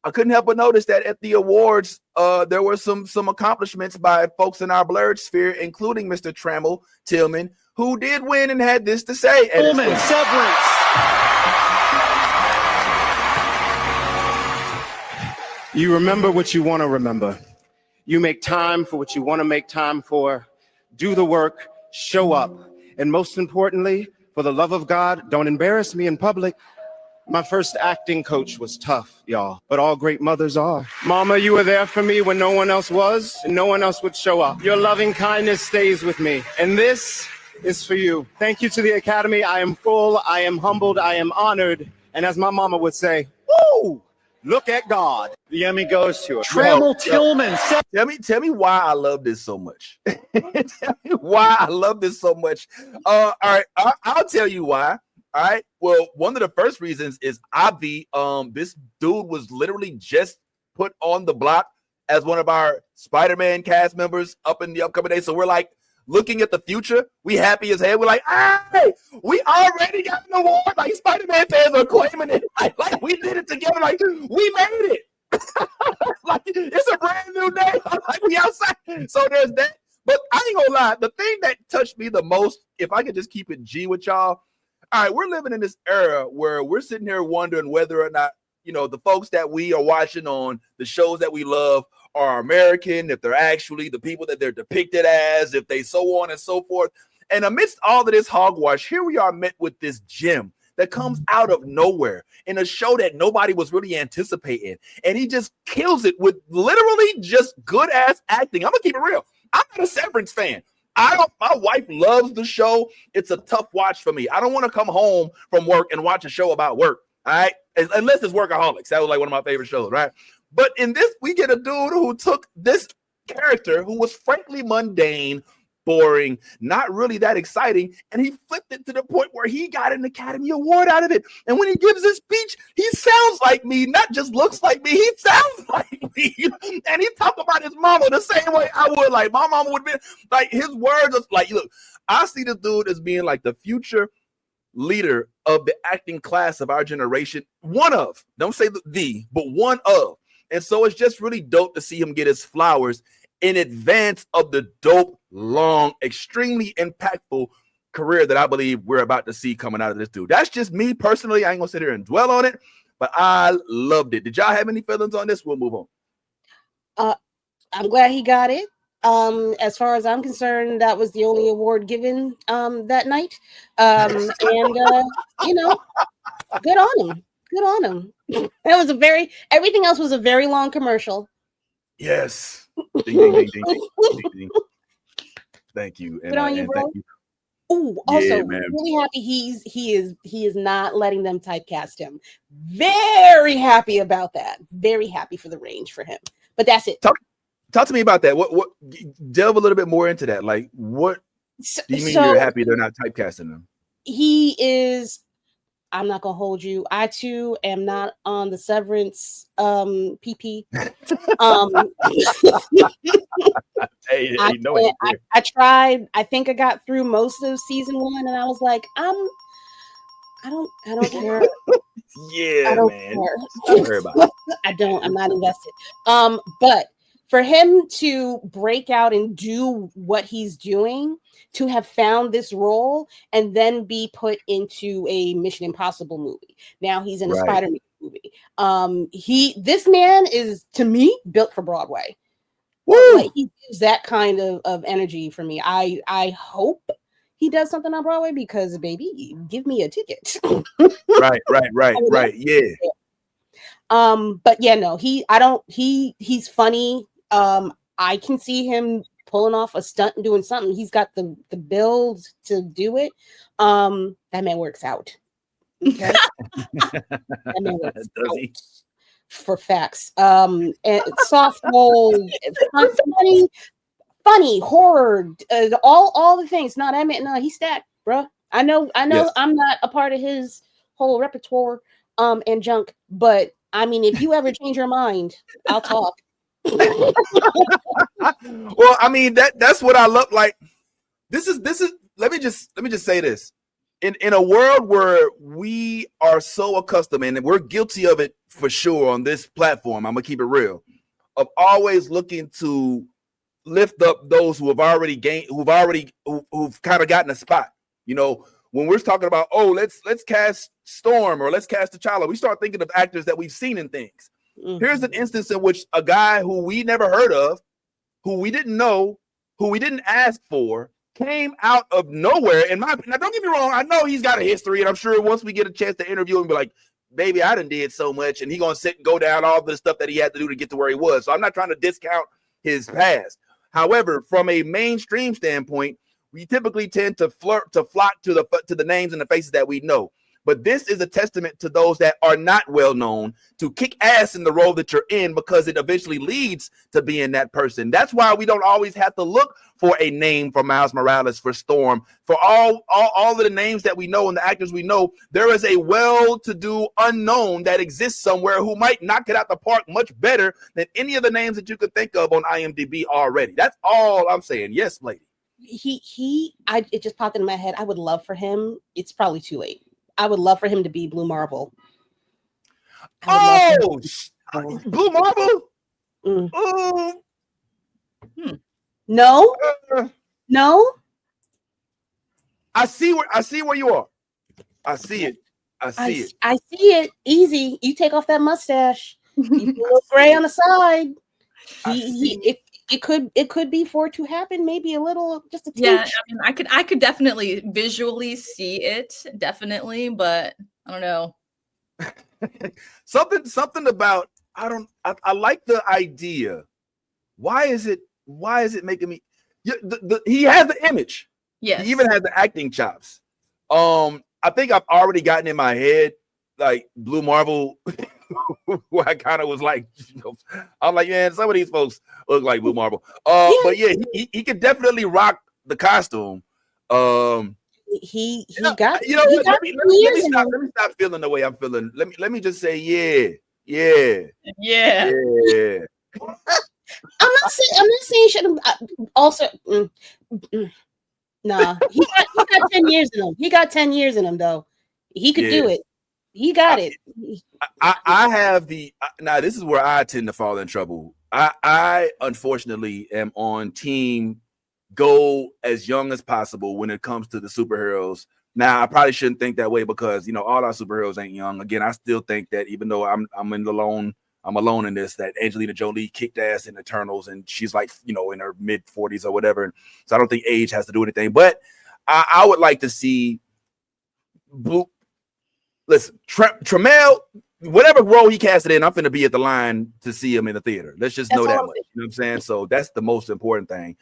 I couldn't help but notice that at the awards, there were some accomplishments by folks in our blurred sphere, including Mr. Tramell Tillman, who did win and had this to say. Tillman, Severance. You remember what you want to remember. You make time for what you want to make time for. Do the work, show up. And most importantly, for the love of God, don't embarrass me in public. My first acting coach was tough, y'all, but all great mothers are. Mama, you were there for me when no one else was, and no one else would show up. Your loving kindness stays with me, and this is for you. Thank you to the Academy. I am full, I am humbled, I am honored, and as my mama would say, woo! Look at God. The Emmy goes to it. Tramell Tillman. Tell me why I love this so much. Tell me why I love this so much. All right, I'll tell you why. All right. Well, one of the first reasons is Avi. This dude was literally just put on the block as one of our Spider-Man cast members up in the upcoming days. So we're like looking at the future. We happy as hell. We're like, hey, we already got an award. Like Spider-Man fans are claiming it. Like we did it together. Like we made it. Like it's a brand new day. Like we outside. So there's that. But I ain't gonna lie. The thing that touched me the most, if I could just keep it G with y'all. All right, we're living in this era where we're sitting here wondering whether or not, the folks that we are watching on the shows that we love are American, if they're actually the people that they're depicted as, if they so on and so forth. And amidst all of this hogwash, here we are met with this gem that comes out of nowhere in a show that nobody was really anticipating. And he just kills it with literally just good ass acting. I'm gonna keep it real. I'm not a Severance fan. My wife loves the show. It's a tough watch for me. I don't want to come home from work and watch a show about work. All right. Unless it's Workaholics. That was like one of my favorite shows. Right. But in this, we get a dude who took this character who was frankly mundane, boring, not really that exciting, and he flipped it to the point where he got an Academy Award out of it. And when he gives his speech, he sounds like me, not just looks like me. He sounds like me, and he talk about his mama the same way I would. Like my mama would be like, his words are like, look, I see this dude as being like the future leader of the acting class of our generation. One of, don't say the, but one of. And so it's just really dope to see him get his flowers in advance of the dope, long, extremely impactful career that I believe we're about to see coming out of this dude. That's just me personally. I ain't gonna sit here and dwell on it, but I loved it. Did y'all have any feelings on this? We'll move on. I'm glad he got it. As far as I'm concerned, that was the only award given that night. And good on him. Good on him. That was everything else was a very long commercial. Yes. Ding, ding, ding, ding, ding, ding. Thank you. Good on you, bro. Thank you. Oh, also, Yeah, man. really happy he is not letting them typecast him. Very happy about that. Very happy for the range for him. But that's it. Talk to me about that. What delve a little bit more into that. Like, what do you mean you're happy they're not typecasting him? He is. I'm not gonna hold you. I too am not on the Severance PP. Hey, I tried. I think I got through most of season 1, and I was like, I don't care. Yeah, I don't man. care. Don't worry about it. I'm not invested. But for him to break out and do what he's doing, to have found this role and then be put into a Mission Impossible movie. Now he's in a Spider-Man movie. This man is, to me, built for Broadway. Like, he gives that kind of energy for me. I hope he does something on Broadway because, baby, give me a ticket. Right. Yeah. But yeah, no, he's funny. I can see him pulling off a stunt and doing something. He's got the build to do it. That man works out. Okay? That man works out. For facts. And soft mold, funny, horror, all the things. No, that man, no, he's stacked, bro. I know. Yes. I'm not a part of his whole repertoire and junk, but I mean, if you ever change your mind, I'll talk. Well, I mean, that's what I love. Like, this is let me just say this. in a world where we are so accustomed, and we're guilty of it for sure on this platform, I'm gonna keep it real, of always looking to lift up those who have already gained, who've kind of gotten a spot. You know, when we're talking about, oh, let's cast Storm or let's cast T'Challa, we start thinking of actors that we've seen in things. Here's an instance in which a guy who we never heard of, who we didn't know, who we didn't ask for, came out of nowhere. Now, don't get me wrong, I know he's got a history, and I'm sure once we get a chance to interview him, be like, baby, I done did so much, and he's gonna sit and go down all the stuff that he had to do to get to where he was. So I'm not trying to discount his past. However, from a mainstream standpoint, we typically tend to flock to the names and the faces that we know. But this is a testament to those that are not well known to kick ass in the role that you're in, because it eventually leads to being that person. That's why we don't always have to look for a name for Miles Morales, for Storm, for all of the names that we know and the actors we know. There is a well-to-do unknown that exists somewhere who might knock it out the park much better than any of the names that you could think of on IMDb already. That's all I'm saying. Yes, lady. It just popped into my head. I would love for him. It's probably too late. I would love for him to be Blue Marvel. Oh, Blue Marvel? No. I see where you are. I see it. I see it. Easy. You take off that mustache. You put a little gray on the side. It could be for it to happen. Maybe a little, just a tinge. Yeah, I mean, I could definitely visually see it, definitely, but I don't know. something about I like the idea. Why is it making me? He has the image. Yes. He even has the acting chops. I think I've already gotten in my head like Blue Marvel. Who I kind of was like, I'm like, man, some of these folks look like Blue Marvel. But yeah, he could definitely rock the costume. He got. Let me stop feeling the way I'm feeling. Let me just say, yeah. I'm not saying should also. Nah, he got 10 years in him. He got 10 years in him, though. He could do it. He got it. I have now this is where I tend to fall in trouble. I unfortunately am on team go as young as possible when it comes to the superheroes. Now I probably shouldn't think that way, because all our superheroes ain't young. Again, I still think that even though I'm alone in this, that Angelina Jolie kicked ass in Eternals, and she's like in her mid 40s or whatever. So I don't think age has to do anything. But I would like to see Blue. Listen, Tramell, whatever role he casted in, I'm finna be at the line to see him in the theater. Let's just know that much. You know what I'm saying? So that's the most important thing.